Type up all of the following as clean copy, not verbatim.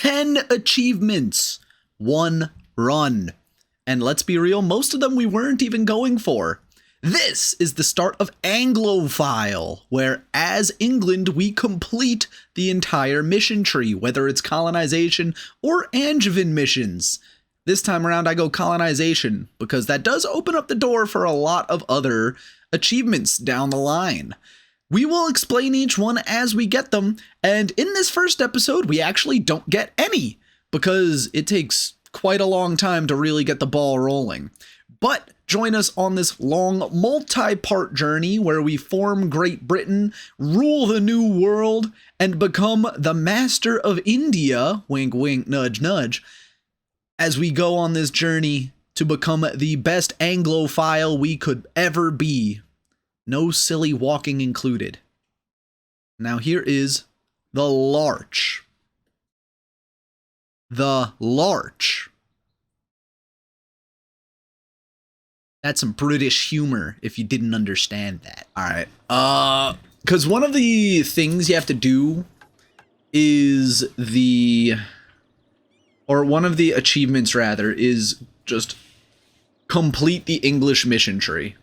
10 achievements, 1 run. And let's be real, most of them we weren't even going for. This is the start of Anglophile, where as England we complete the entire mission tree, whether it's colonization or Angevin missions. This time around I go colonization, because that does open up the door for a lot of other achievements down the line. We will explain each one as we get them, and in this first episode we actually don't get any, because it takes quite a long time to really get the ball rolling. But join us on this long multi-part journey where we form Great Britain, rule the new world, and become the master of India, wink wink nudge nudge, as we go on this journey to become the best Anglophile we could ever be. No silly walking included. Now here is the Larch. The Larch. That's some British humor if you didn't understand that. All right. Because one of the things you have to do is one of the achievements rather, is just complete the English mission tree.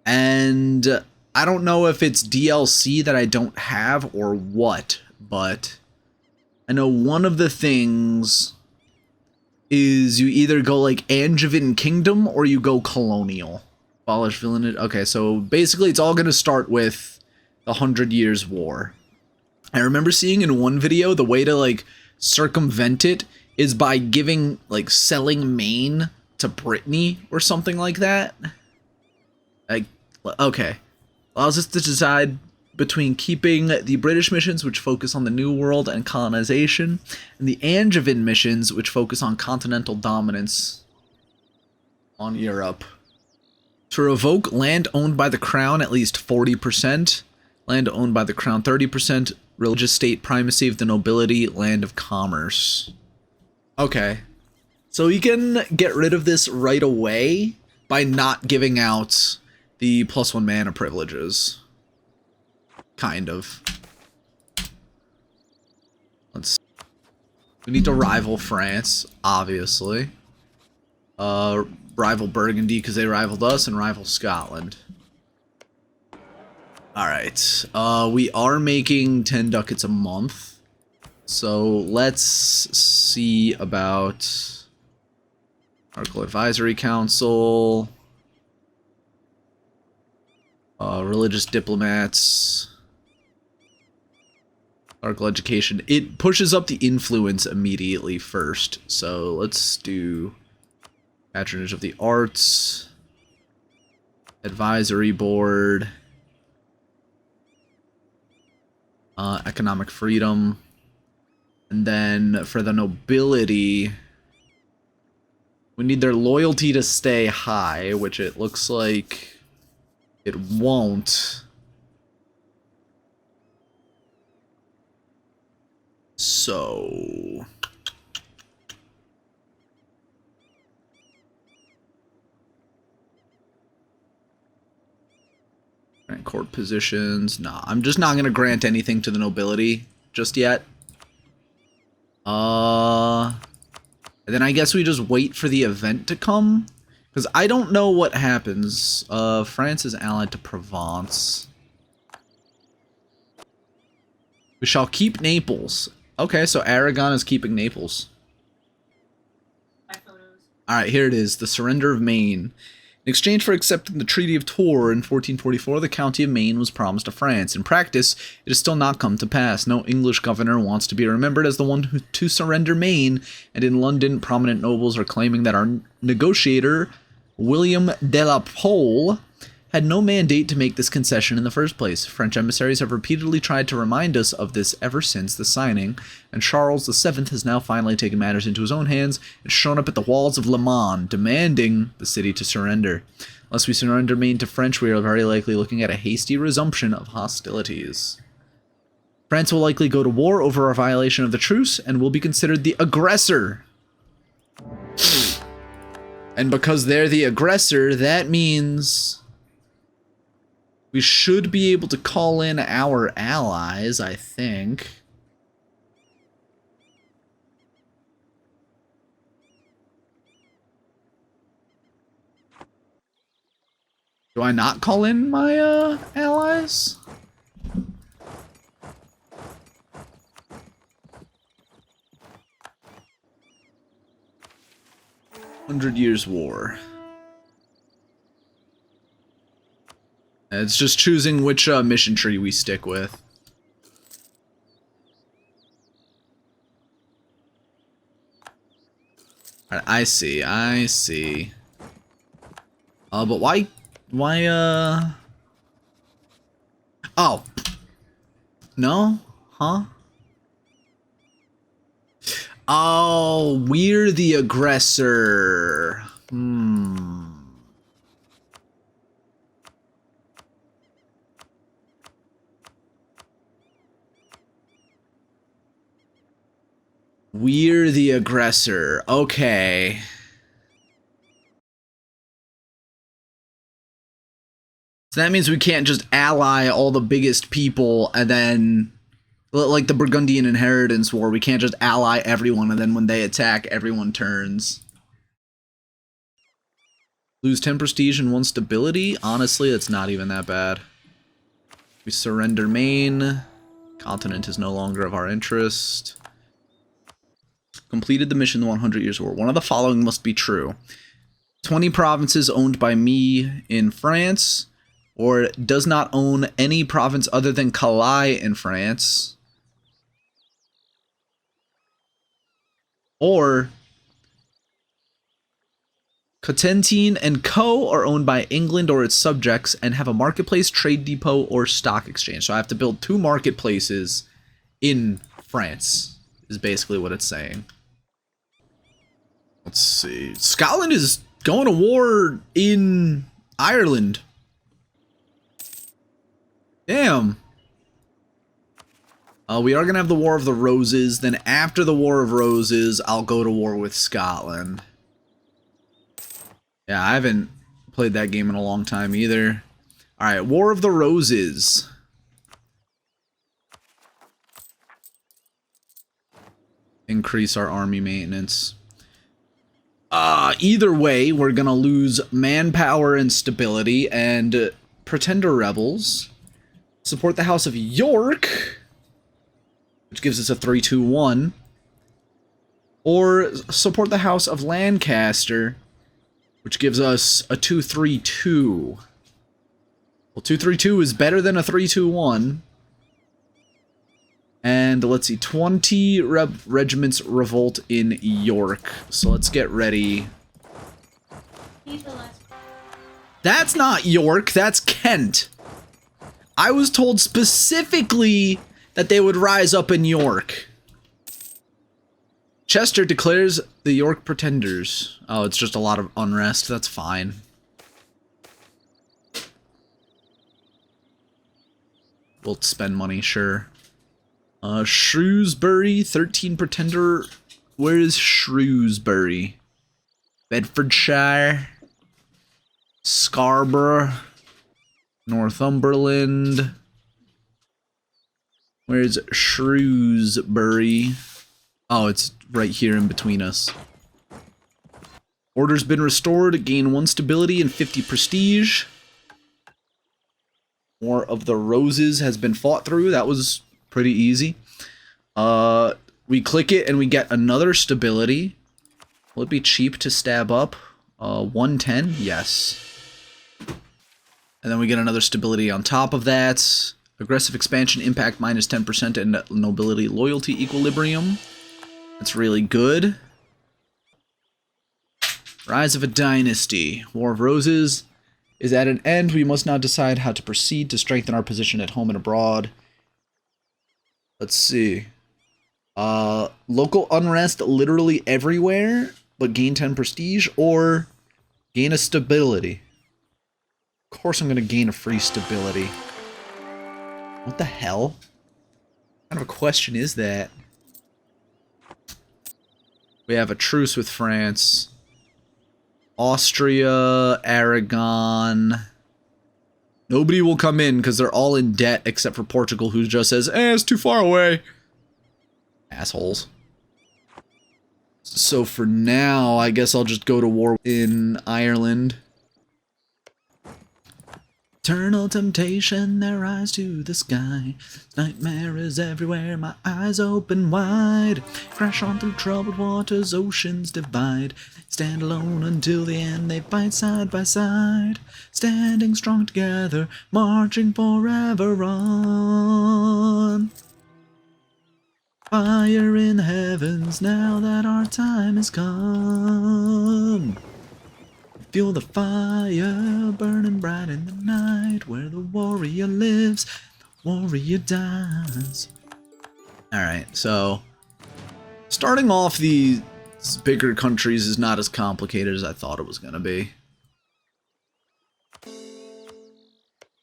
And I don't know if it's DLC that I don't have or what, but I know one of the things is you either go like Angevin Kingdom or you go colonial. Abolish villainage. Okay, so basically it's all going to start with the 100 Years' War. I remember seeing in one video the way to like circumvent it is by giving like selling Maine to Brittany or something like that. Like, okay. Allows us to decide between keeping the British missions, which focus on the New World and colonization, and the Angevin missions, which focus on continental dominance on Europe. To revoke land owned by the Crown, at least 40%, land owned by the Crown 30%, religious state primacy of the nobility, land of commerce. Okay, so you can get rid of this right away by not giving out the +1 mana privileges. Kind of. We need to rival France, obviously. Rival Burgundy because they rivaled us, and rival Scotland. Alright. We are making 10 ducats a month. So let's see about Article Advisory Council. Religious diplomats. Article education. It pushes up the influence immediately first. So let's do patronage of the arts, advisory board, economic freedom, and then for the nobility, we need their loyalty to stay high, which it looks like it won't. So grant court positions. Nah, I'm just not gonna grant anything to the nobility just yet. And then I guess we just wait for the event to come, because I don't know what happens. France is allied to Provence. We shall keep Naples. Okay, so Aragon is keeping Naples. Alright, here it is. The surrender of Maine. In exchange for accepting the Treaty of Tours in 1444, the county of Maine was promised to France. In practice, it has still not come to pass. No English governor wants to be remembered as the one to surrender Maine, and in London, prominent nobles are claiming that our negotiator, William de la Pole, had no mandate to make this concession in the first place. French emissaries have repeatedly tried to remind us of this ever since the signing, and Charles VII has now finally taken matters into his own hands and shown up at the walls of Le Mans, demanding the city to surrender. Unless we surrender Maine to French, we are very likely looking at a hasty resumption of hostilities. France will likely go to war over our violation of the truce, and will be considered the aggressor. And because they're the aggressor, that means we should be able to call in our allies, I think. Do I not call in my allies? Hundred Years War. It's just choosing which mission tree we stick with. Alright, I see. But why, oh. No? Huh? Oh, we're the aggressor. We're the aggressor. Okay. So that means we can't just ally all the biggest people and then, like the Burgundian Inheritance War, we can't just ally everyone and then when they attack, everyone turns. Lose 10 prestige and 1 stability? Honestly, it's not even that bad. We surrender Maine. Continent is no longer of our interest. Completed the mission, the 100 Years War. One of the following must be true. 20 provinces owned by me in France, or does not own any province other than Calais in France. Or Cotentin and Co. are owned by England or its subjects and have a marketplace, trade depot, or stock exchange. So I have to build 2 marketplaces in France, is basically what it's saying. Let's see. Scotland is going to war in Ireland. Damn. We are going to have the War of the Roses. Then after the War of Roses, I'll go to war with Scotland. Yeah, I haven't played that game in a long time either. Alright, War of the Roses. Increase our army maintenance. Either way, we're gonna lose manpower and stability, and Pretender Rebels. Support the House of York, which gives us a 3-2-1. Or support the House of Lancaster, which gives us a 2-3-2. Well, 2-3-2 is better than a 3-2-1. And let's see, 20 regiments revolt in York. So let's get ready. That's not York, that's Kent. I was told specifically that they would rise up in York. Chester declares the York Pretenders. Oh, it's just a lot of unrest, that's fine. We'll spend money, sure. Shrewsbury, 13 Pretender. Where is Shrewsbury? Bedfordshire. Scarborough. Northumberland. Where's Shrewsbury? Oh, it's right here in between us. Order's been restored. Gain 1 stability and 50 prestige. War of the Roses has been fought through. That was pretty easy. We click it and we get another stability. Will it be cheap to stab up? 110? Yes. And then we get another stability on top of that. Aggressive expansion, impact minus 10%, and nobility loyalty equilibrium. That's really good. Rise of a dynasty. War of Roses is at an end. We must now decide how to proceed to strengthen our position at home and abroad. Let's see. Local unrest literally everywhere, but gain 10 prestige, or gain a stability. Of course I'm going to gain a free stability. What the hell? What kind of a question is that? We have a truce with France. Austria, Aragon. Nobody will come in because they're all in debt except for Portugal, who just says, it's too far away. Assholes. So for now, I guess I'll just go to war in Ireland. Eternal temptation, their eyes to the sky. Nightmare is everywhere, my eyes open wide. Crash on through troubled waters, oceans divide. Stand alone until the end, they fight side by side. Standing strong together, marching forever on. Fire in the heavens, now that our time has come. Feel the fire burning bright in the night, where the warrior lives, the warrior dies. Alright, so starting off these bigger countries is not as complicated as I thought it was going to be.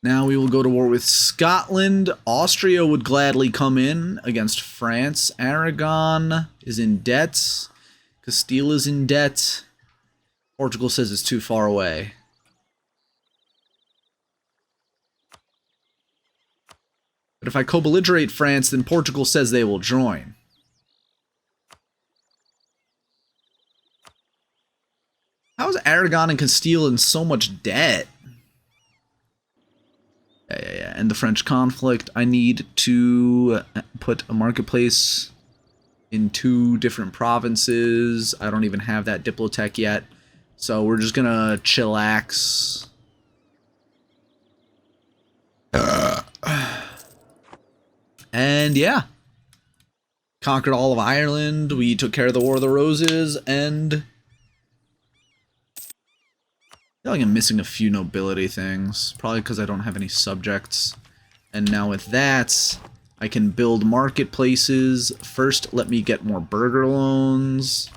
Now we will go to war with Scotland. Austria would gladly come in against France. Aragon is in debt. Castile is in debt. Portugal says it's too far away. But if I co-belligerate France, then Portugal says they will join. How is Aragon and Castile in so much debt? Yeah. And the French conflict, I need to put a marketplace in 2 different provinces. I don't even have that Diplotech yet. So we're just gonna chillax. And yeah. Conquered all of Ireland. We took care of the War of the Roses. And I feel like I'm missing a few nobility things. Probably because I don't have any subjects. And now with that, I can build marketplaces. First, let me get more burger loans.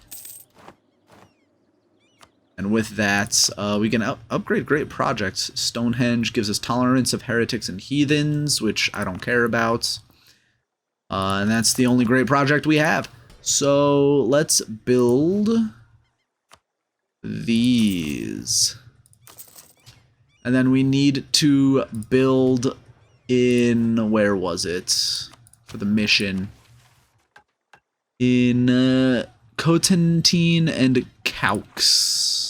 And with that, we can upgrade great projects. Stonehenge gives us tolerance of heretics and heathens, which I don't care about. And that's the only great project we have. So let's build these. And then we need to build in, where was it? For the mission. In Cotentin and Caux.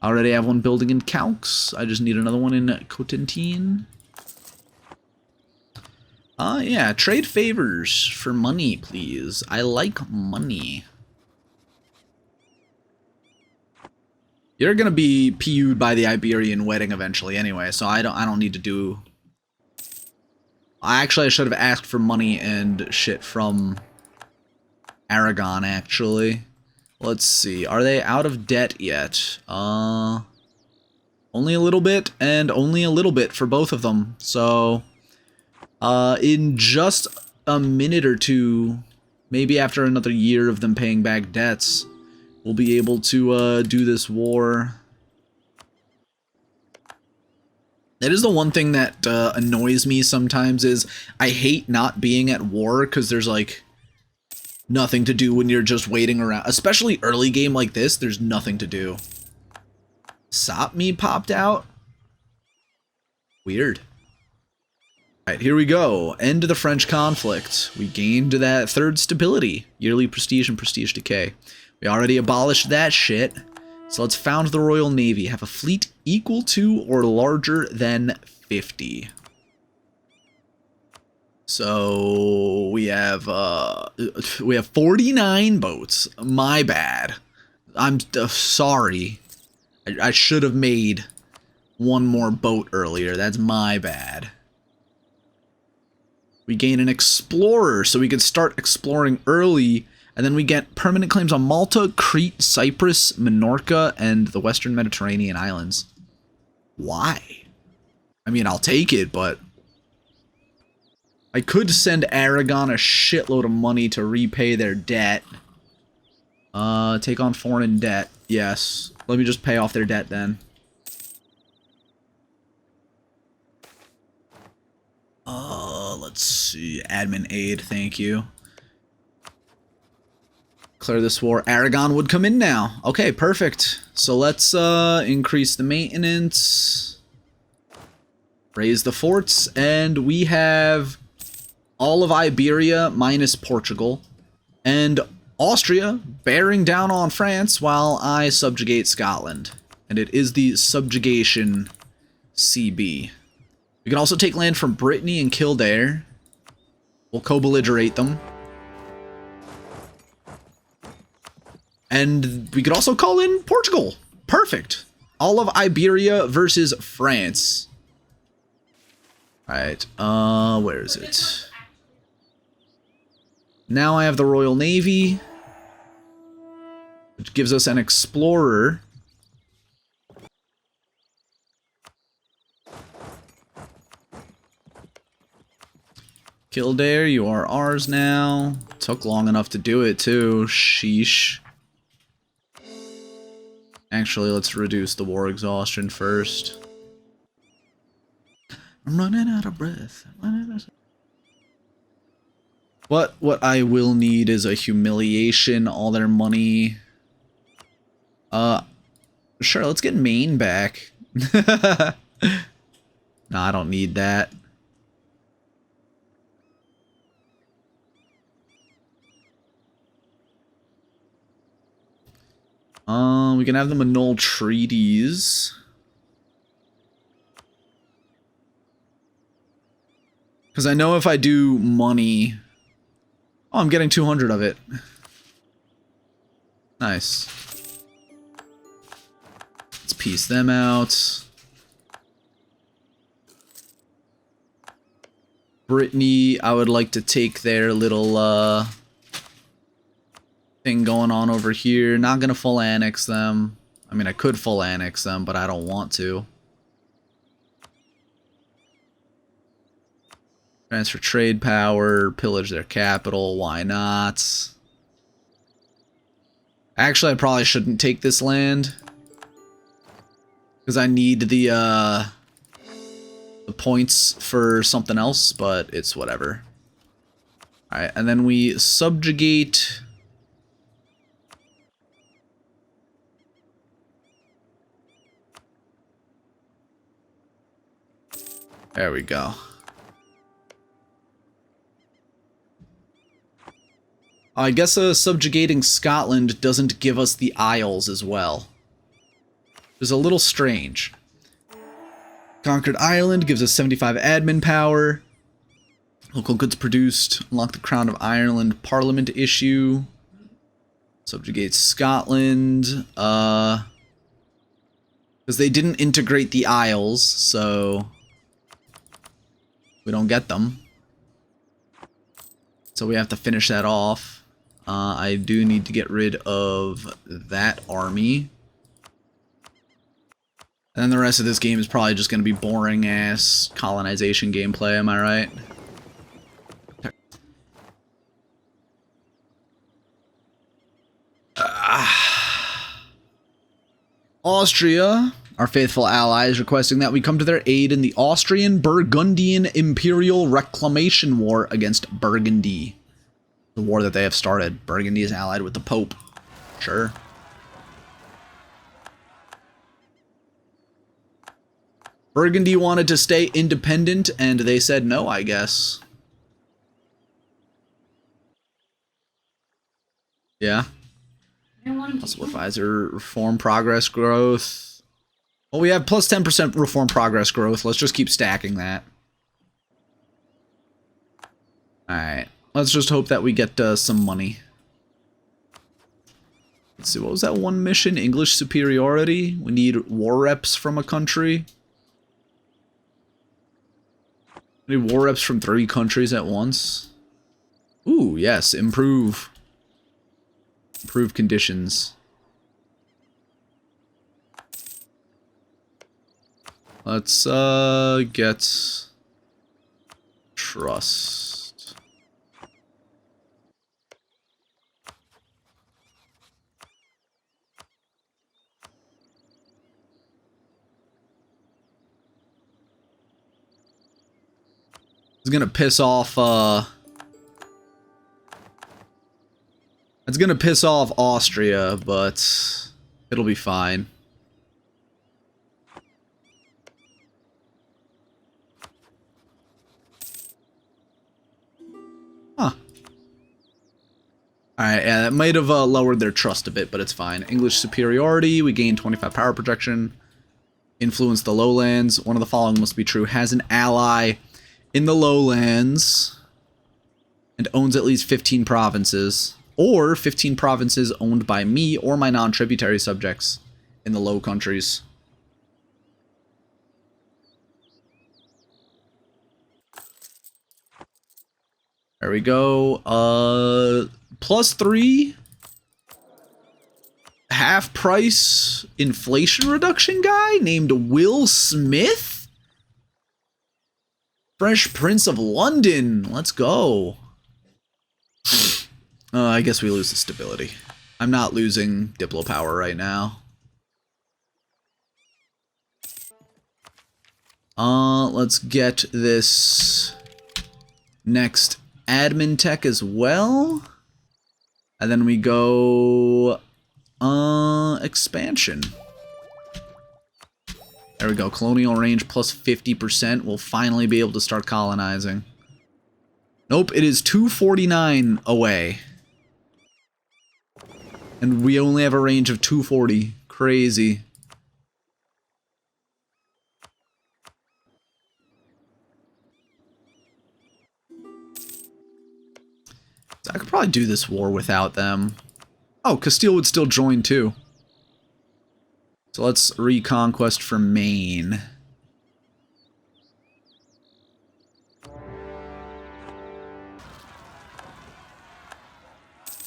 I already have one building in Caux. I just need another one in Cotentin. Yeah, trade favors for money, please. I like money. You're gonna be PU'd by the Iberian wedding eventually anyway, so I don't need to do. I should have asked for money and shit from Aragon, actually. Let's see. Are they out of debt yet? Only a little bit, and only a little bit for both of them. So, in just a minute or two, maybe after another year of them paying back debts, we'll be able to do this war. That is the one thing that annoys me sometimes is I hate not being at war because there's like nothing to do when you're just waiting around. Especially early game like this, there's nothing to do. Sapmi popped out? Weird. Alright, here we go. End of the French conflict. We gained that 3rd stability. Yearly prestige and prestige decay. We already abolished that shit. So let's found the Royal Navy. Have a fleet equal to or larger than 50. So we have 49 boats. My bad. I'm sorry. I should have made one more boat earlier. That's my bad. We gain an explorer, so we could start exploring early, and then we get permanent claims on Malta, Crete, Cyprus, Minorca, and the Western Mediterranean islands. Why? I mean, I'll take it, but I could send Aragon a shitload of money to repay their debt. Take on foreign debt. Yes. Let me just pay off their debt then. Let's see. Admin aid, thank you. Clear this war. Aragon would come in now. Okay, perfect. So let's increase the maintenance. Raise the forts. And we have all of Iberia minus Portugal. And Austria bearing down on France while I subjugate Scotland. And it is the subjugation CB. We can also take land from Brittany and Kildare. We'll co-belligerate them. And we could also call in Portugal. Perfect. All of Iberia versus France. Alright, where is it? Now I have the Royal Navy, which gives us an explorer. Kildare, you are ours now. Took long enough to do it too. Sheesh. Actually, let's reduce the war exhaustion first. I'm running out of breath. What I will need is a humiliation, all their money. Sure, let's get Maine back. No, I don't need that. We can have them annul treaties. Because I know if I do money... Oh, I'm getting 200 of it. Nice. Let's piece them out. Brittany, I would like to take their little, thing going on over here. Not gonna full annex them. I mean, I could full annex them, but I don't want to. Transfer trade power, pillage their capital, why not? Actually, I probably shouldn't take this land. Because I need the points for something else, but it's whatever. Alright, and then we subjugate... There we go. I guess subjugating Scotland doesn't give us the Isles as well. It's a little strange. Conquered Ireland gives us 75 admin power. Local goods produced. Unlock the Crown of Ireland Parliament issue. Subjugate Scotland. Because they didn't integrate the Isles, so... we don't get them. So we have to finish that off. I do need to get rid of that army. And then the rest of this game is probably just going to be boring ass colonization gameplay, am I right? Austria, our faithful ally, is requesting that we come to their aid in the Austrian-Burgundian Imperial Reclamation War against Burgundy. The war that they have started. Burgundy is allied with the Pope. Sure. Burgundy wanted to stay independent, and they said no, I guess. Yeah. Possible advisor, reform progress growth. Well, we have plus 10% reform progress growth. Let's just keep stacking that. Alright. Let's just hope that we get some money. Let's see, what was that one mission? English superiority? We need war reps from a country. We need war reps from 3 countries at once. Ooh, yes, improve. Improve conditions. Let's get trust. It's gonna piss off it's gonna piss off Austria, but it'll be fine. Huh. Alright, yeah, that might have lowered their trust a bit, but it's fine. English superiority, we gain 25 power projection. influence the lowlands. One of the following must be true. Has an ally in the lowlands and owns at least 15 provinces. Or 15 provinces owned by me or my non-tributary subjects in the Low Countries. There we go. +3. Half price inflation reduction guy named Will Smith? Fresh Prince of London. Let's go. I guess we lose the stability. I'm not losing Diplo power right now. Let's get this next admin tech as well. And then we go expansion. There we go. Colonial range plus 50%. We'll finally be able to start colonizing. Nope, it is 249 away. And we only have a range of 240. Crazy. So I could probably do this war without them. Oh, Castile would still join too. So let's reconquest for Maine.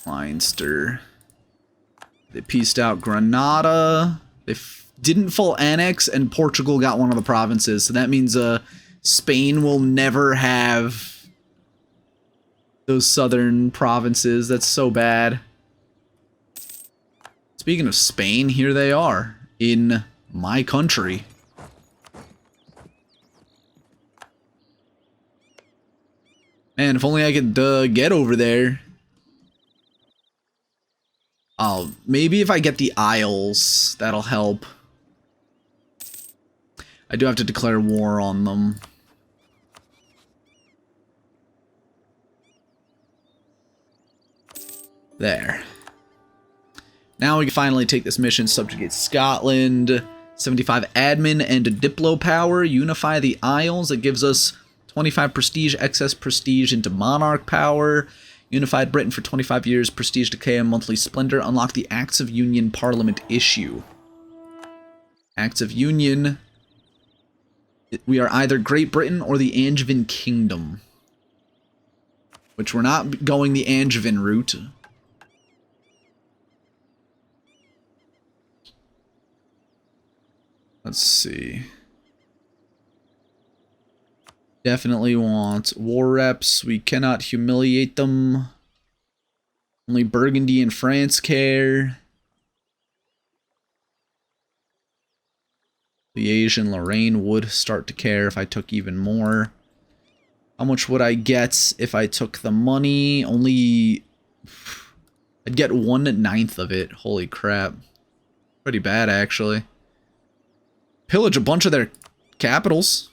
Leinster. They pieced out Granada. They didn't full annex, and Portugal got one of the provinces. So that means Spain will never have those southern provinces. That's so bad. Speaking of Spain, here they are in my country. Man, if only I could get over there. Oh, maybe if I get the Isles, that'll help. I do have to declare war on them. There. Now we can finally take this mission, subjugate Scotland, 75 admin and Diplo power, unify the Isles. It gives us 25 prestige, excess prestige into monarch power. Unified Britain for 25 years, prestige decay and monthly splendor. Unlock the Acts of Union Parliament issue. Acts of Union. We are either Great Britain or the Angevin Kingdom. Which we're not going the Angevin route. Let's see. Definitely want war reps. We cannot humiliate them. Only Burgundy and France care. Liège and Lorraine would start to care if I took even more. How much would I get if I took the money? Only... I'd get 1/9 of it. Holy crap. Pretty bad, actually. Pillage a bunch of their capitals.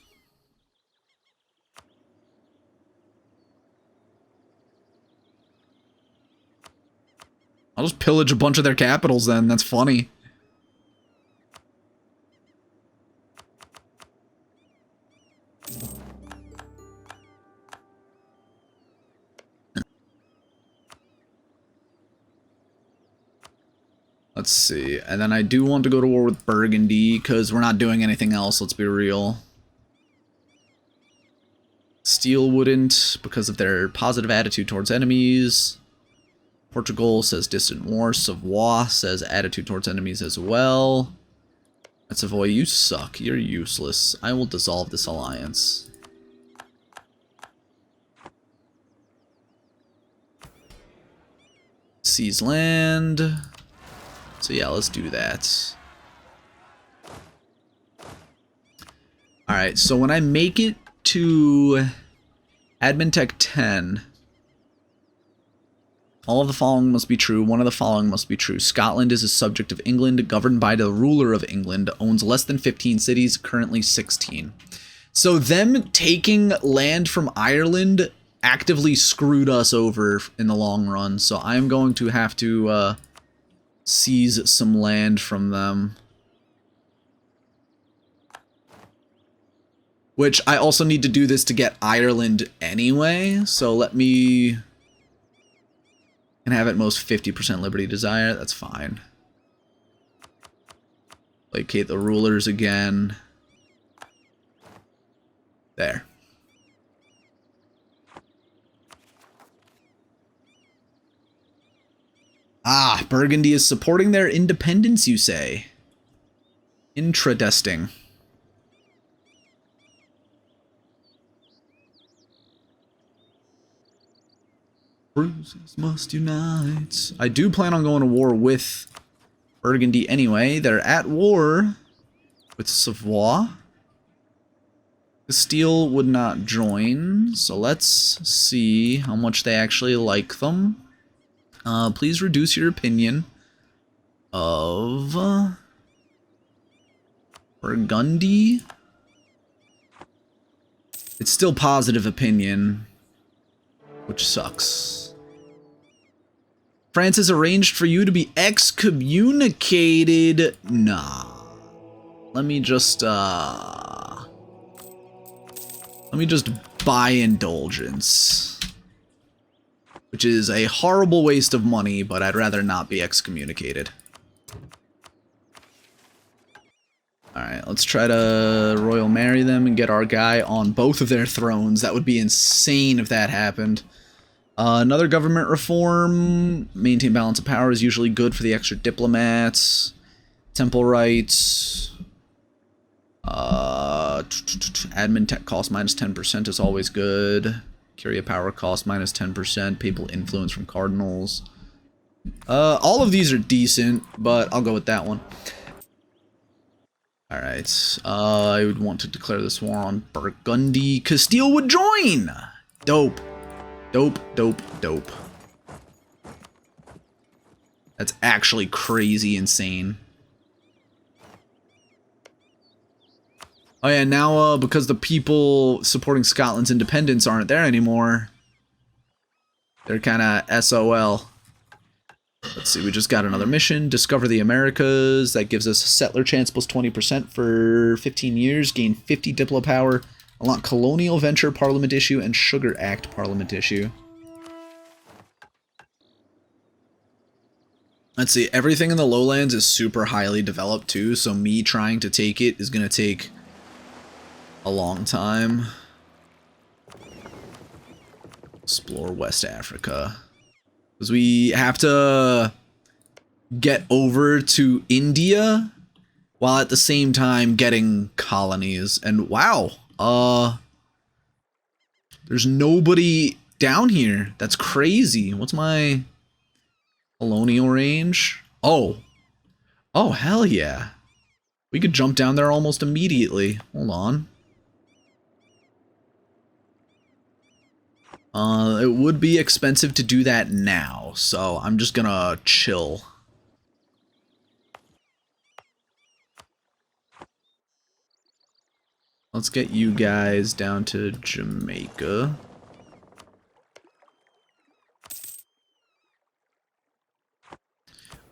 I'll just pillage a bunch of their capitals then. That's funny. Let's see. And then I do want to go to war with Burgundy because we're not doing anything else. Let's be real. Steel wouldn't because of their positive attitude towards enemies. Portugal says distant war. Savoy says attitude towards enemies as well. And Savoy, you suck. You're useless. I will dissolve this alliance. Seize land. So yeah, let's do that. Alright, so when I make it to Admin Tech 10... all of the following must be true. One of the following must be true. Scotland is a subject of England, governed by the ruler of England, owns less than 15 cities, currently 16. So them taking land from Ireland actively screwed us over in the long run. So I'm going to have to seize some land from them. Which I also need to do this to get Ireland anyway. So let me... And have at most 50% liberty desire. That's fine. Placate the rulers again. There. Ah, Burgundy is supporting their independence, you say? Interesting. Bruises must unite. I do plan on going to war with Burgundy anyway. They're at war with Savoy. Castile would not join, so let's see how much they actually like them. Please reduce your opinion of Burgundy. It's still positive opinion, which sucks. France has arranged for you to be excommunicated. Nah. Let me just buy indulgence. Which is a horrible waste of money, but I'd rather not be excommunicated. Alright, let's try to royal marry them and get our guy on both of their thrones. That would be insane if that happened. Another government reform. Maintain balance of power is usually good for the extra diplomats. Temple rights. Admin tech cost minus 10% is always good. Curia power cost minus 10%. Papal influence from cardinals. All of these are decent, but I'll go with that one. Alright. I would want to declare this war on Burgundy. Castile would join! Dope. Dope, dope, dope. That's actually crazy insane. Oh yeah, now because the people supporting Scotland's independence aren't there anymore, they're kind of SOL. Let's see, we just got another mission. Discover the Americas. That gives us a settler chance plus 20% for 15 years. Gain 50 diplo power. Unlock colonial venture parliament issue and sugar act parliament issue. Let's see, everything in the lowlands is super highly developed too, so me trying to take it is going to take a long time. Explore West Africa. Because we have to get over to India while at the same time getting colonies. And wow, there's nobody down here. That's crazy. What's my colonial range? Oh, hell yeah. We could jump down there almost immediately. Hold on. It would be expensive to do that now, so I'm just gonna chill. Let's get you guys down to Jamaica.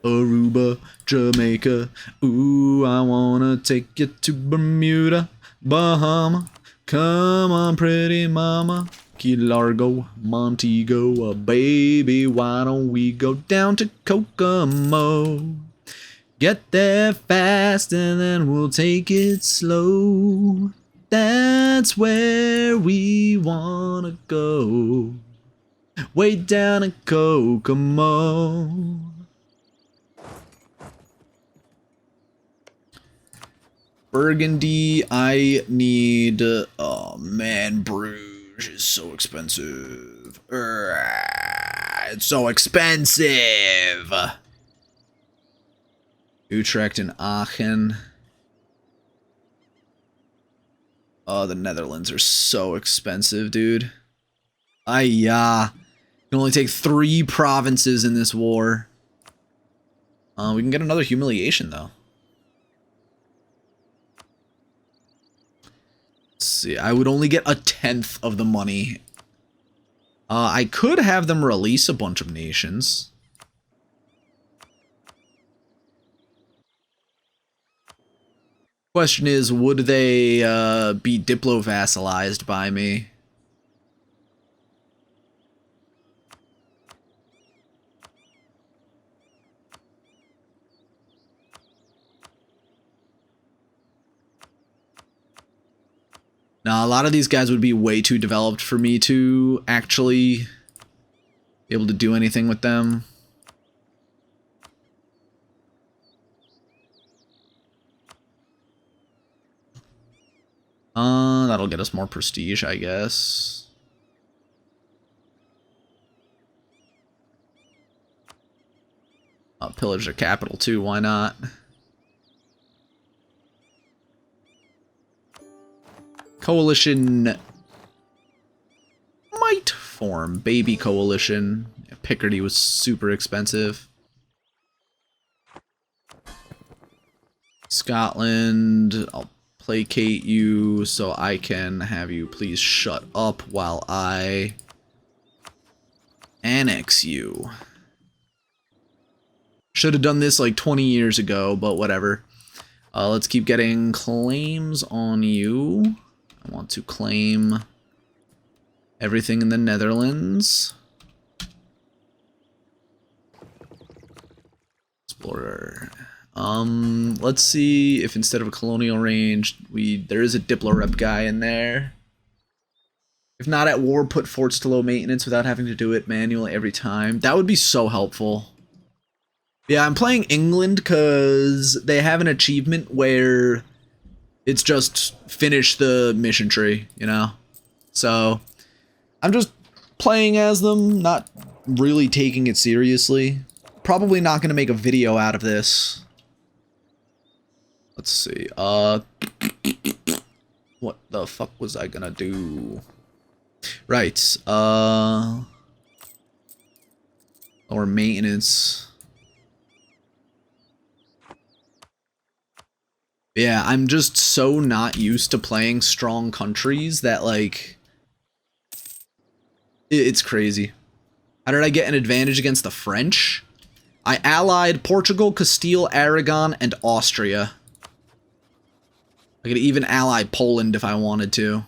Aruba, Jamaica, ooh, I wanna take you to Bermuda, Bahama, come on pretty mama. Key Largo, Montego, baby, why don't we go down to Kokomo? Get there fast and then we'll take it slow. That's where we wanna go. Way down in Kokomo. Burgundy, I need, oh man, Bruges is so expensive. It's so expensive. Utrecht and Aachen. Oh, the Netherlands are so expensive, dude. You can only take 3 provinces in this war. We can get another humiliation, though. Let's see, I would only get 1/10 of the money. I could have them release a bunch of nations. Question is, would they be diplo-vassalized by me? Now, a lot of these guys would be way too developed for me to actually be able to do anything with them. That'll get us more prestige, I guess. Pillage their capital too, why not? Coalition might form. Baby coalition. Picardy was super expensive. Scotland, I'll placate you so I can have you please shut up while I annex you. Should have done this like 20 years ago, but whatever. Let's keep getting claims on you. I want to claim everything in the Netherlands. Explorer. Let's see if instead of a colonial range, there is a Diplo rep guy in there. If not at war, put forts to low maintenance without having to do it manually every time. That would be so helpful. Yeah, I'm playing England because they have an achievement where it's just finish the mission tree, you know? So, I'm just playing as them, not really taking it seriously. Probably not going to make a video out of this. Let's see, what the fuck was I gonna do? Right, or maintenance. Yeah, I'm just so not used to playing strong countries that, like, it's crazy. How did I get an advantage against the French? I allied Portugal, Castile, Aragon, and Austria. I could even ally Poland if I wanted to.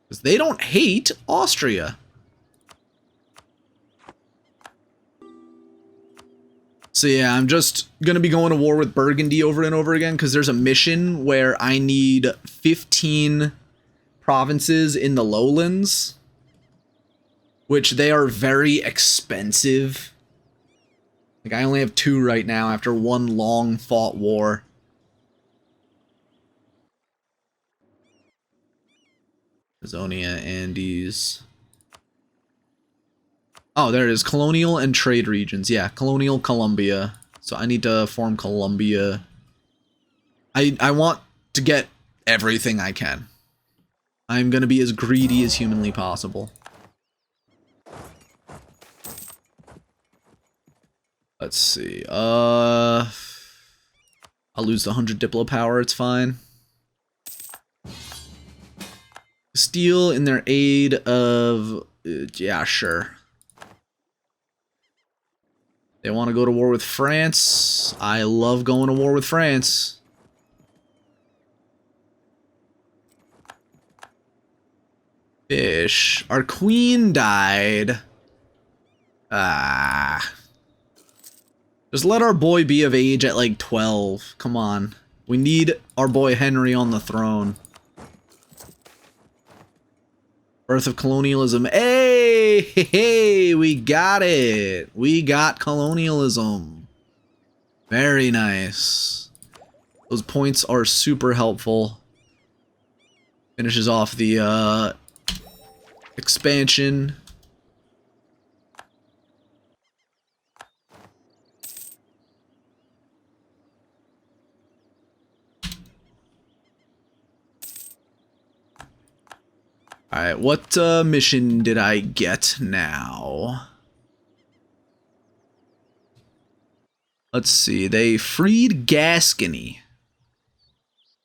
Because they don't hate Austria. So yeah, I'm just going to be going to war with Burgundy over and over again because there's a mission where I need 15 provinces in the lowlands. Which they are very expensive. Like, I only have 2 right now after one long fought war. Amazonia, Andes. Oh, there it is. Colonial and trade regions. Yeah, colonial Colombia. So I need to form Colombia. I want to get everything I can. I'm going to be as greedy as humanly possible. Let's see. I'll lose the 100 Diplo power. It's fine. Steal in their aid of... yeah, sure. They want to go to war with France. I love going to war with France. Fish. Our queen died. Ah. Just let our boy be of age at like 12. Come on. We need our boy Henry on the throne. Birth of colonialism. Hey, hey, we got it. We got colonialism. Very nice. Those points are super helpful. Finishes off the expansion. Alright, what mission did I get now? Let's see, they freed Gascony,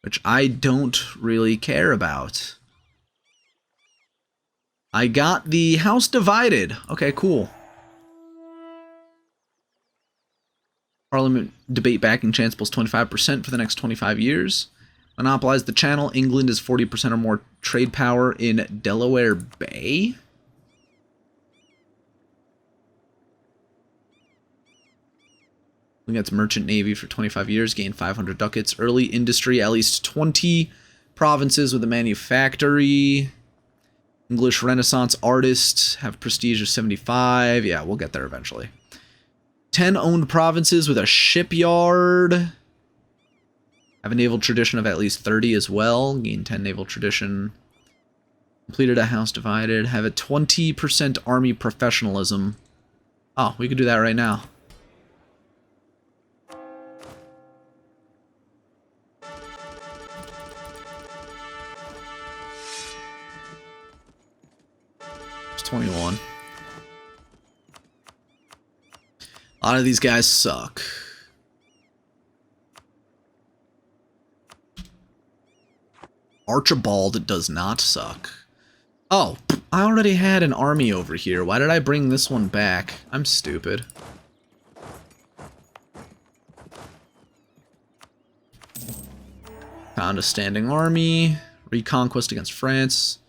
which I don't really care about. I got the House Divided. Okay, cool. Parliament debate backing chance plus 25% for the next 25 years. Monopolize the channel. England is 40% or more trade power in Delaware Bay. That's merchant navy for 25 years. Gain 500 ducats. Early industry. At least 20 provinces with a manufactory. English Renaissance artists have prestige of 75. Yeah, we'll get there eventually. 10 owned provinces with a shipyard. Have a naval tradition of at least 30 as well. Gain 10 naval tradition. Completed a house divided. Have a 20% army professionalism. Oh, we could do that right now. It's 21. A lot of these guys suck. Archibald does not suck. Oh, I already had an army over here. Why did I bring this one back? I'm stupid. Found a standing army. Reconquest against France.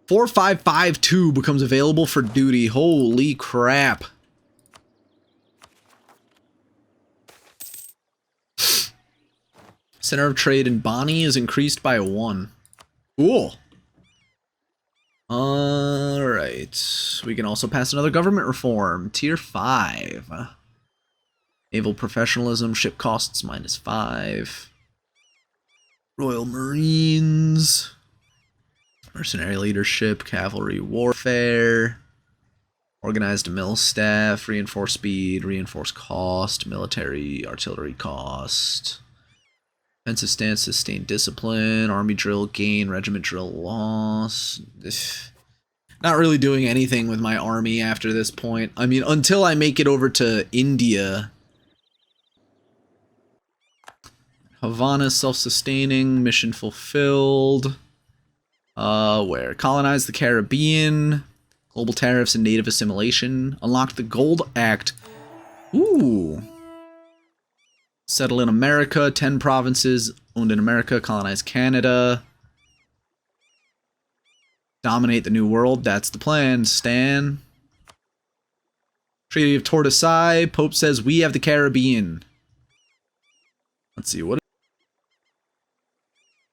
4552 becomes available for duty. Holy crap. Center of trade in Bonnie is increased by 1. Cool. Alright. We can also pass another government reform. Tier 5. Naval professionalism. Ship costs -5. Royal Marines. Mercenary leadership. Cavalry warfare. Organized mill staff. Reinforced speed. Reinforced cost. Military artillery cost. Defensive stance, sustained discipline, army drill gain, regiment drill loss. Not really doing anything with my army after this point. I mean, until I make it over to India. Havana self-sustaining, mission fulfilled. Where? Colonize the Caribbean. Global tariffs and native assimilation. Unlock the Gold Act. Ooh. Settle in America, 10 provinces owned in America, colonize Canada. Dominate the New World, that's the plan, Stan. Treaty of Tortoisai, Pope says we have the Caribbean. Let's see, what...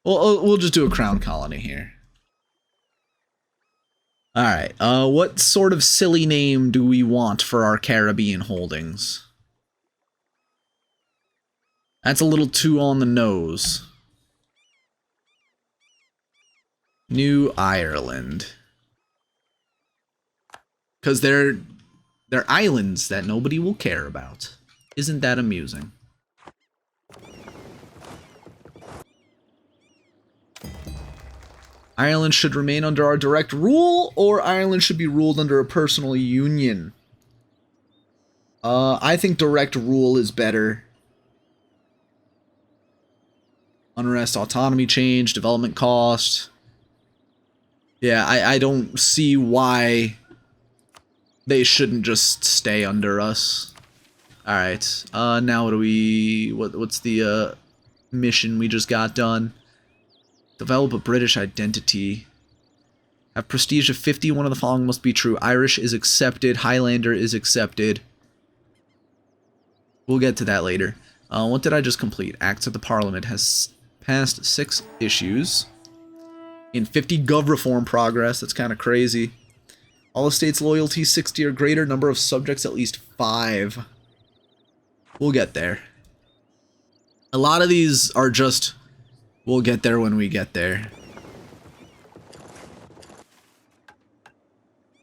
We'll just do a crown colony here. Alright, what sort of silly name do we want for our Caribbean holdings? That's a little too on the nose. New Ireland. Because they're islands that nobody will care about. Isn't that amusing? Ireland should remain under our direct rule, or Ireland should be ruled under a personal union. I think direct rule is better. Unrest, autonomy change, development cost. Yeah, I don't see why they shouldn't just stay under us. Alright, now what do we... What's the mission we just got done? Develop a British identity. Have prestige of 50, one of the following must be true. Irish is accepted, Highlander is accepted. We'll get to that later. What did I just complete? Acts of the Parliament has passed 6 issues. In 50 gov reform progress, that's kind of crazy. All estates loyalty 60 or greater, number of subjects at least 5. We'll get there. A lot of these are just, we'll get there when we get there.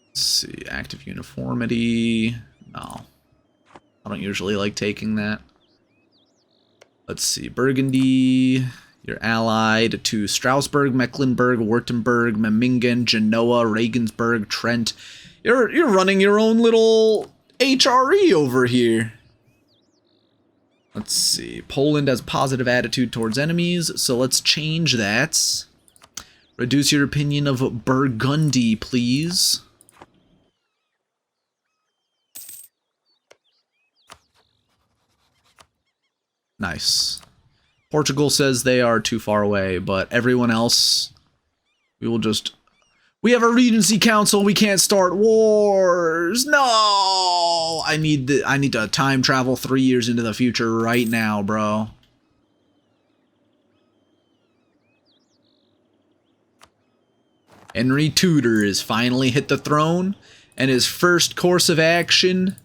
Let's see, active uniformity. No. I don't usually like taking that. Let's see, Burgundy. You're allied to Strasbourg, Mecklenburg, Württemberg, Memmingen, Genoa, Regensburg, Trent. You're running your own little HRE over here. Let's see. Poland has positive attitude towards enemies, so let's change that. Reduce your opinion of Burgundy, please. Nice. Portugal says they are too far away, but everyone else, we will just... We have a Regency Council, we can't start wars! No! I need to time travel 3 years into the future right now, bro. Henry Tudor has finally hit the throne, and his first course of action,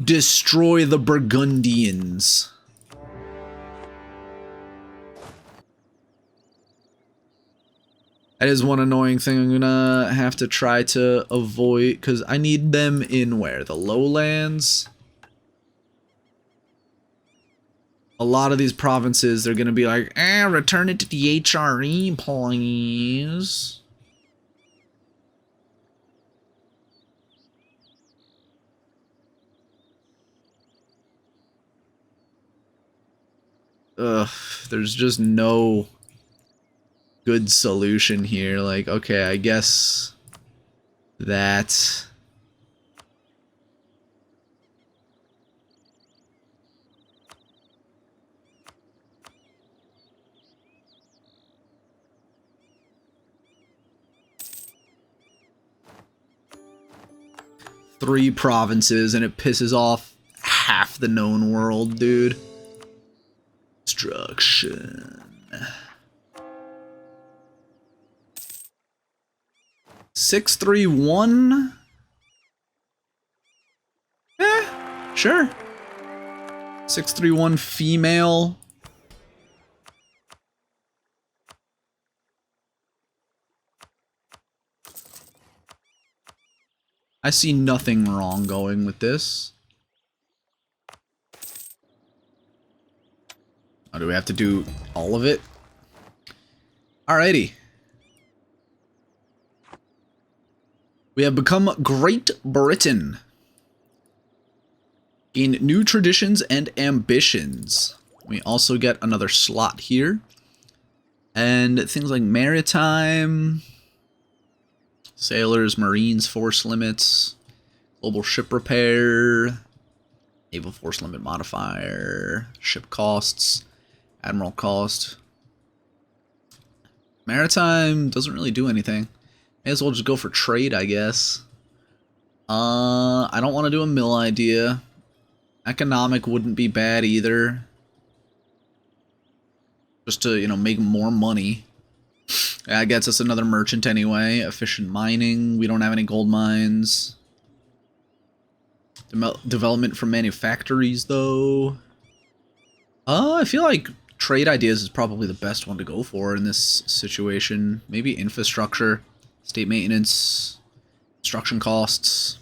destroy the Burgundians. That is one annoying thing I'm gonna have to try to avoid, because I need them in where? The lowlands? A lot of these provinces, they're gonna be like, return it to the HRE, please. Ugh, there's just no good solution here. Like, okay, I guess that... Three provinces and it pisses off half the known world, dude. Destruction. 631? Sure. 631 female. I see nothing wrong going with this. Oh, do we have to do all of it? Alrighty. We have become Great Britain. Gain new traditions and ambitions. We also get another slot here. And things like maritime, sailors, marines, force limits, global ship repair, naval force limit modifier, ship costs, admiral cost. Maritime doesn't really do anything. May as well just go for trade, I guess. I don't want to do a mill idea. Economic wouldn't be bad either. Just to, you know, make more money. That gets us another merchant anyway. Efficient mining. We don't have any gold mines. Development from manufactories, though. I feel like trade ideas is probably the best one to go for in this situation. Maybe infrastructure, state maintenance, construction costs,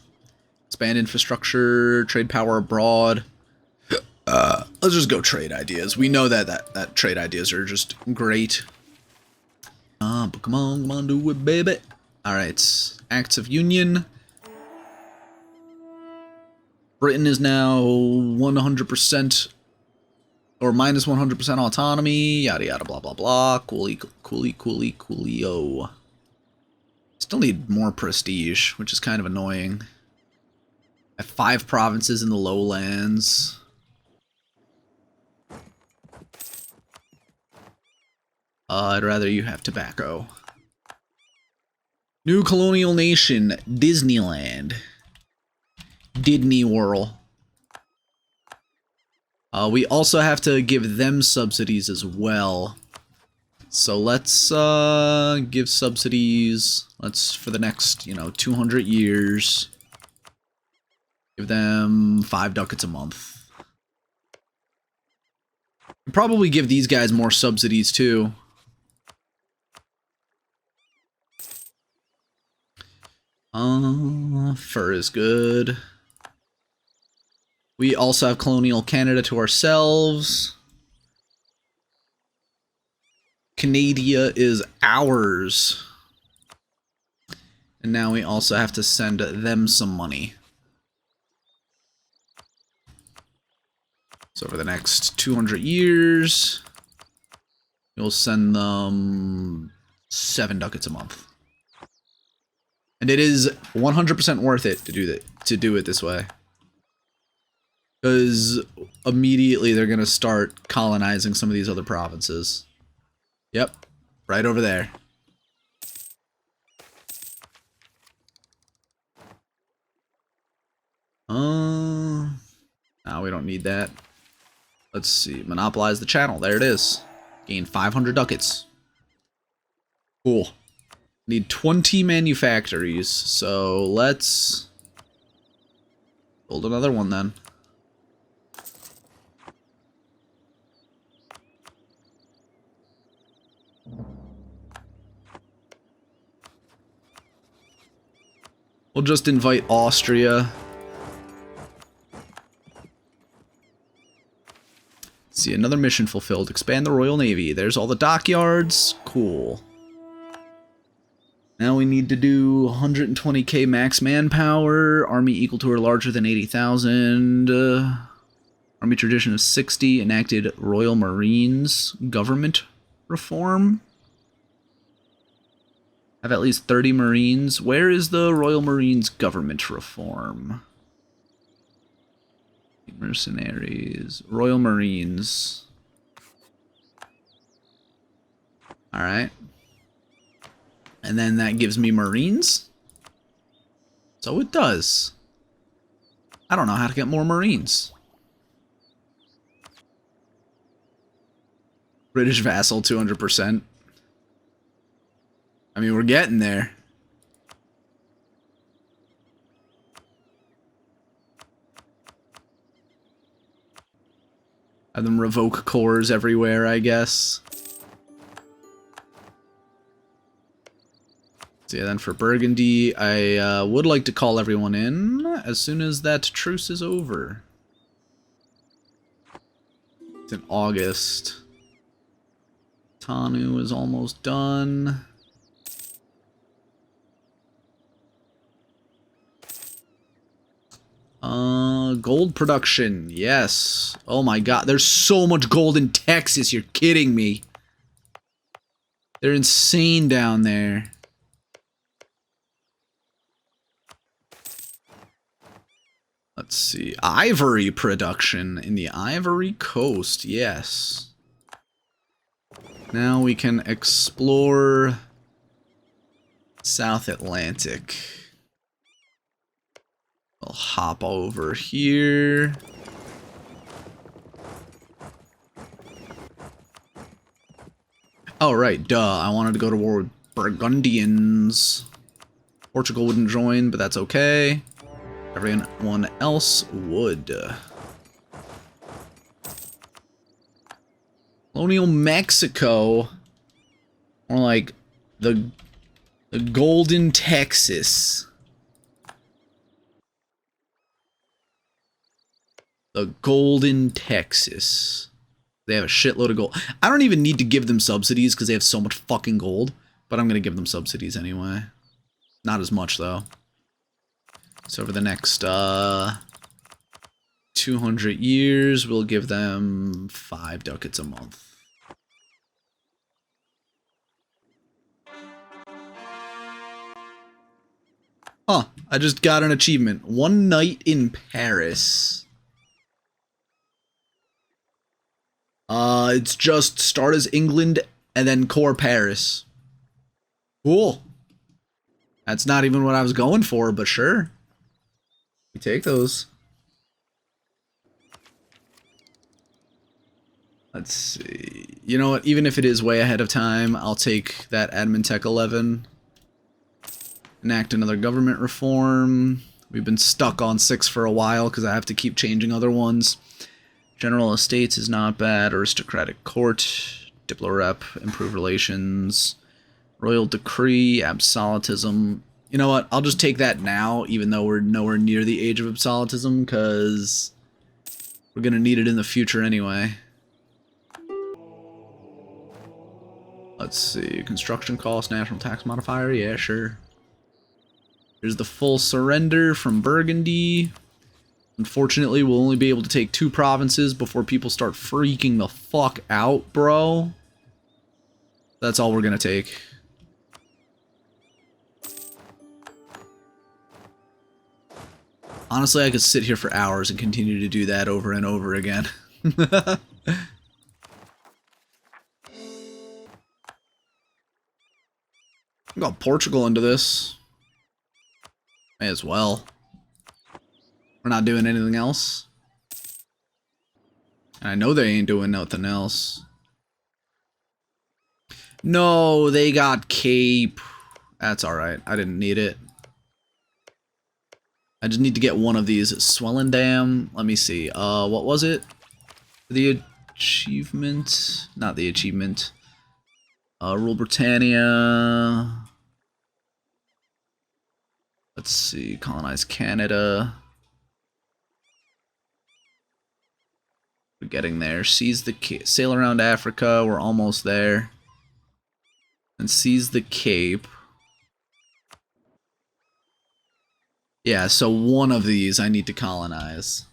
expand infrastructure, trade power abroad. Let's just go trade ideas. We know that trade ideas are just great. But come on, do it, baby. Alright, Acts of Union. Britain is now 100% or minus 100% autonomy, yada yada blah blah blah. Coolio. Still need more prestige, which is kind of annoying. I have 5 provinces in the lowlands. I'd rather you have tobacco. New colonial nation, Disneyland. Disney World. We also have to give them subsidies as well. So let's give subsidies. Let's, for the next, 200 years, give them 5 ducats a month. Probably give these guys more subsidies too. Fur is good. We also have colonial Canada to ourselves. Canada is ours. And now we also have to send them some money. So for the next 200 years, you'll send them 7 ducats a month. And it is 100% worth it to do it this way. Because immediately they're going to start colonizing some of these other provinces. Yep, right over there. No, we don't need that. Let's see, monopolize the channel. There it is. Gain 500 ducats. Cool. Need 20 manufactories, so let's build another one then. We'll just invite Austria. See, another mission fulfilled. Expand the Royal Navy. There's all the dockyards. Cool. Now we need to do 120k max manpower. Army equal to or larger than 80,000. Army tradition of 60. Enacted Royal Marines. Government reform. Have at least 30 Marines. Where is the Royal Marines government reform? Mercenaries. Royal Marines. Alright. And then that gives me Marines? So it does. I don't know how to get more Marines. British vassal, 200%. I mean, we're getting there. Have them revoke cores everywhere, I guess. So yeah, then for Burgundy, I would like to call everyone in as soon as that truce is over. It's in August. Tanu is almost done. Gold production, yes. Oh my god, there's so much gold in Texas, you're kidding me. They're insane down there. Let's see, ivory production in the Ivory Coast, yes. Now we can explore South Atlantic. I'll hop over here. Oh, right, duh. I wanted to go to war with Burgundians. Portugal wouldn't join, but that's okay. Everyone else would. Colonial Mexico. More like the Golden Texas. The Golden Texas. They have a shitload of gold. I don't even need to give them subsidies because they have so much fucking gold. But I'm going to give them subsidies anyway. Not as much, though. So over the next 200 years, we'll give them 5 ducats a month. Huh. I just got an achievement. 1 night in Paris. It's just start as England and then core Paris. Cool. That's not even what I was going for, but sure. We take those. Let's see. You know what? Even if it is way ahead of time, I'll take that Admin Tech 11. Enact another government reform. We've been stuck on 6 for a while because I have to keep changing other ones. General Estates is not bad. Aristocratic Court. Diplorep. Improve relations. Royal Decree. Absolutism. You know what? I'll just take that now, even though we're nowhere near the age of absolutism, because we're going to need it in the future anyway. Let's see. Construction cost, national tax modifier. Yeah, sure. Here's the full surrender from Burgundy. Unfortunately, we'll only be able to take 2 provinces before people start freaking the fuck out, bro. That's all we're gonna take. Honestly, I could sit here for hours and continue to do that over and over again. Got Portugal into this. May as well. We're not doing anything else. And I know they ain't doing nothing else. No, they got Cape. That's alright. I didn't need it. I just need to get one of these. Swellendam. Let me see. What was it? The achievement? Not the achievement. Rule Britannia. Let's see. Colonize Canada. We're getting there. Seize the sail around Africa. We're almost there. And seize the Cape. Yeah, so one of these I need to colonize.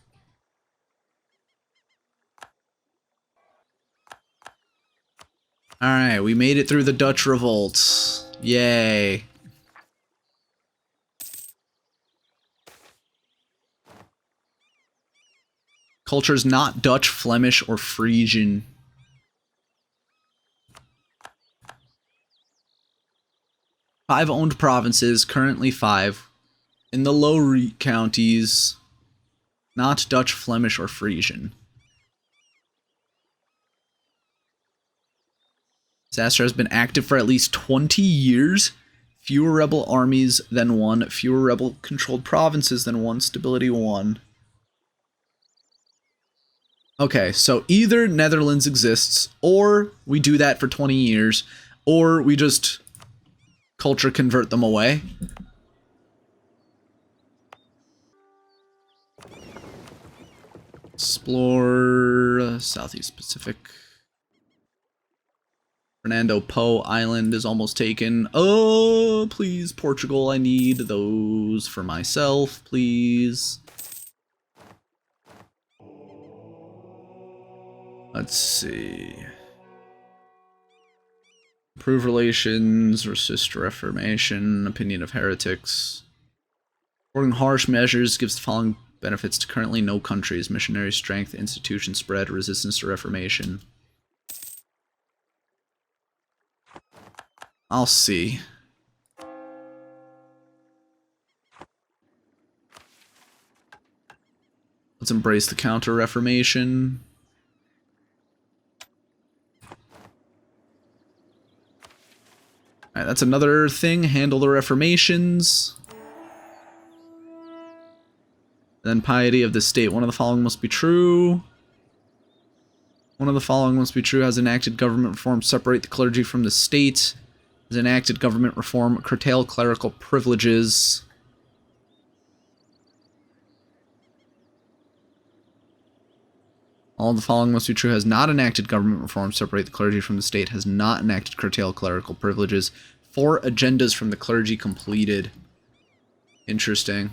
Alright, we made it through the Dutch revolts. Yay. Culture's not Dutch, Flemish, or Frisian. Five owned provinces, currently 5. In the low counties, not Dutch, Flemish, or Frisian. Disaster has been active for at least 20 years. Fewer rebel armies than 1. Fewer rebel-controlled provinces than 1. Stability 1. Okay, so either Netherlands exists, or we do that for 20 years, or we just culture convert them away. Explore Southeast Pacific. Fernando Po Island is almost taken. Oh, please, Portugal, I need those for myself, please. Let's see. Improve relations, resist reformation, opinion of heretics. Supporting harsh measures gives the following benefits to currently no countries: missionary strength, institution spread, resistance to reformation. I'll see. Let's embrace the counter-reformation. Alright, that's another thing. Handle the reformations. And then piety of the state. One of the following must be true. One of the following must be true. Has enacted government reform. Separate the clergy from the state. Has enacted government reform. Curtail clerical privileges. All of the following must be true. Has not enacted government reform. Separate the clergy from the state. Has not enacted curtail clerical privileges. 4 agendas from the clergy completed. Interesting.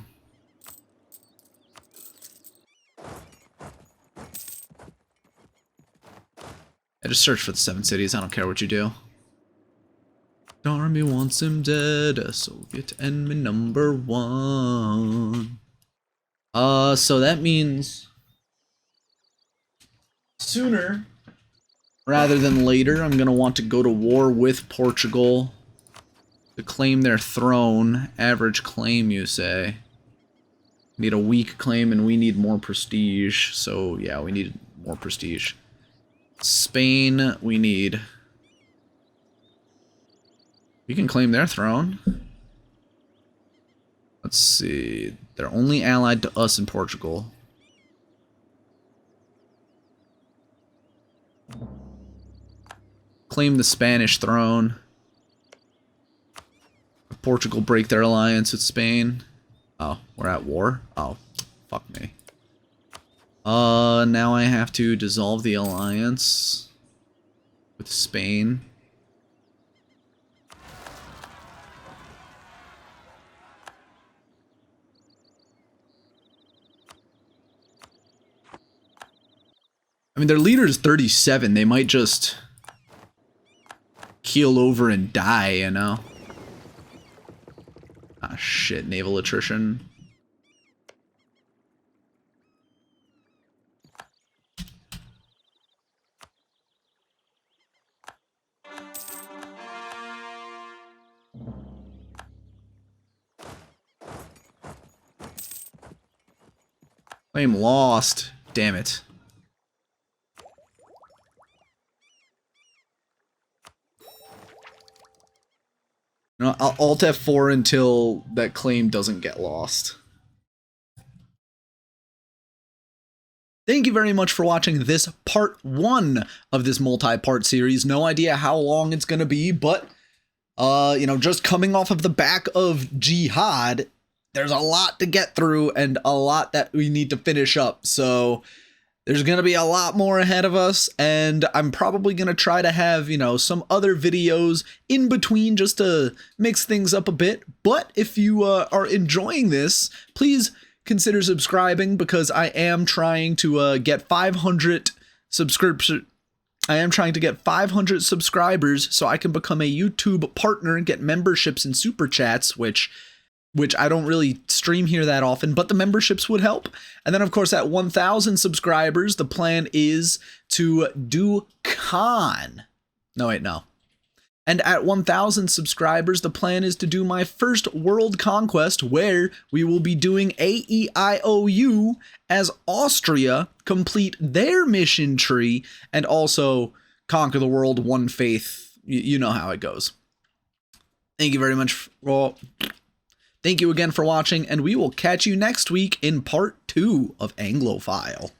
I just search for the 7 cities. I don't care what you do. The army wants him dead. A Soviet enemy number 1. So that means sooner rather than later, I'm gonna want to go to war with Portugal to claim their throne. Average claim, you say? Need a weak claim, and we need more prestige. So yeah, we need more prestige. Spain, we need. We can claim their throne. Let's see. They're only allied to us in Portugal. Claim the Spanish throne. Portugal break their alliance with Spain. Oh, we're at war? Oh, fuck me. Now I have to dissolve the alliance with Spain. I mean, their leader is 37. They might just keel over and die, you know? Ah, shit. Naval attrition. Claim lost. Damn it. No, I'll Alt F4 until that claim doesn't get lost. Thank you very much for watching this part 1 of this multi-part series. No idea how long it's going to be, but, you know, just coming off of the back of Jihad, there's a lot to get through and a lot that we need to finish up. So there's going to be a lot more ahead of us, and I'm probably going to try to have, you know, some other videos in between just to mix things up a bit. But if you are enjoying this, please consider subscribing, because I am trying to get 500 subscription. I am trying to get 500 subscribers so I can become a YouTube partner and get memberships and super chats, which I don't really stream here that often, but the memberships would help. And then, of course, at 1,000 subscribers, the plan is to do Khan. No, wait, no. And at 1,000 subscribers, the plan is to do my first world conquest, where we will be doing AEIOU as Austria complete their mission tree and also conquer the world, one faith. You know how it goes. Thank you very much. Thank you again for watching, and we will catch you next week in part 2 of Anglophile.